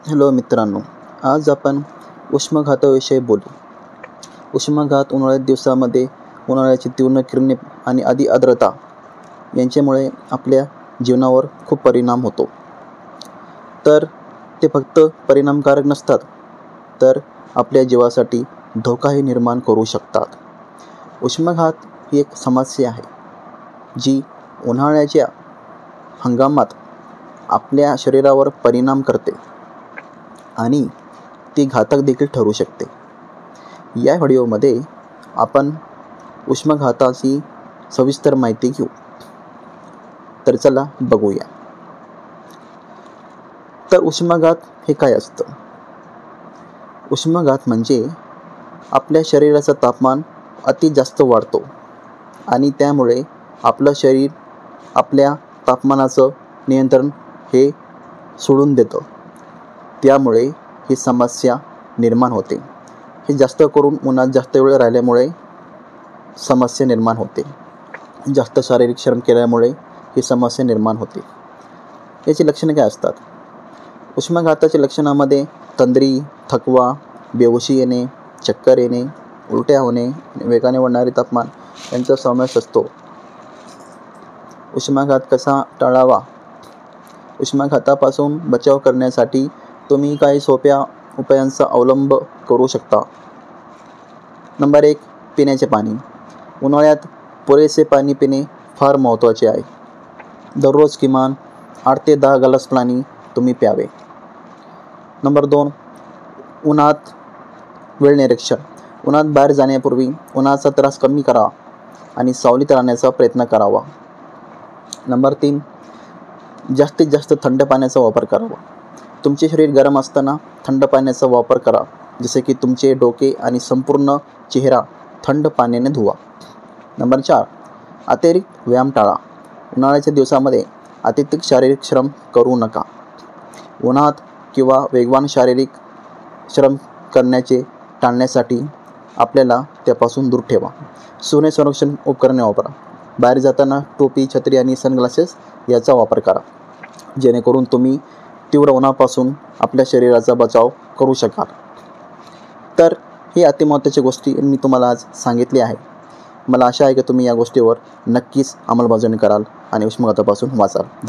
Hello मित्रांनो, आज आपण उष्माघाताविषयी बोलू. उष्माघात उन्हाळ्यात दिवसामध्ये उन्हाळ्याची तीव्र किरणे आणि अति आर्द्रता यांच्यामुळे आपल्या जीवनावर खूप परिणाम होतो. तर ते फक्त परिणामकारक नसतात, तर आपल्या जीवासाठी धोकाही निर्माण करू शकतात. उष्माघात ही एक समस्या आहे, जी उन्हाळ्याच्या हंगामात आपल्या शरीरावर परिणाम करते आणि ती घातक देखील ठरू शकते. या व्हिडिओमध्ये आपण उष्माघाताची सविस्तर माहिती घेऊ. तर चला बघूया. तर उष्माघात हे काय असतं? उष्माघात म्हणजे आपल्या शरीराचं तापमान अति जास्त वाढतो आणि त्यामुळे आपलं शरीर आपल्या तापमानाचं नियंत्रण हे सोडून देतं. त्यामुळे ही समस्या निर्माण होते. हे जास्त करून उन्हात जास्त वेळ राहिल्यामुळे समस्या निर्माण होते. जास्त शारीरिक श्रम केल्यामुळे ही समस्या निर्माण होते. याची लक्षणे काय असतात? उष्माघाताच्या लक्षणामध्ये तंद्री, थकवा, बेहोशी येणे, चक्कर येणे, उलट्या होणे, वेगाने वाढणारे तापमान यांचा समावेश असतो. उष्माघात कसा टाळावा? उष्माघातापासून बचाव करण्यासाठी तुम्ही काही सोप्या उपायांचा अवलंब करू शकता. नंबर 1. पिण्याचे पाणी. उन्हाळ्यात पुरेसे पाणी पिणे फार महत्त्वाचे आहे. दररोज किमान 8 ते 10 ग्लास पाणी तुम्ही प्यावे. नंबर 2. उन्हात वेळ निरीक्षण. उन्हात बाहेर जाण्यापूर्वी उन्हाचा त्रास कमी करा आणि सावलीत राहण्याचा प्रयत्न करावा. नंबर 3. जास्तीत जास्त थंड पाण्याचा वापर करावा. तुमचे शरीर गरम असताना थंड पाण्याचा वापर करा, जसे की तुमचे डोके आणि संपूर्ण चेहरा थंड पाण्याने धुवा. नंबर 4. अतिरिक्त व्यायाम टाळा. उन्हाळ्याच्या दिवसामध्ये अतिरिक्त शारीरिक श्रम करू नका. उन्हात किंवा वेगवान शारीरिक श्रम करण्याचे टाळण्यासाठी आपल्याला त्यापासून दूर ठेवा. सूर्यसंरक्षण उपकरणे वापरा. बाहेर जाताना टोपी, छत्री आणि सनग्लासेस याचा वापर करा, जेणेकरून तुम्ही तीव्र उन्हापासून आपल्या शरीराचा बचाव करू शकाल. तर ही अतिमहत्त्वाच्या गोष्टी मी तुम्हाला आज सांगितली आहे. मला आशा आहे की तुम्ही या गोष्टीवर नक्कीच अंमलबजावणी कराल आणि उष्माघातापासून वाचाल.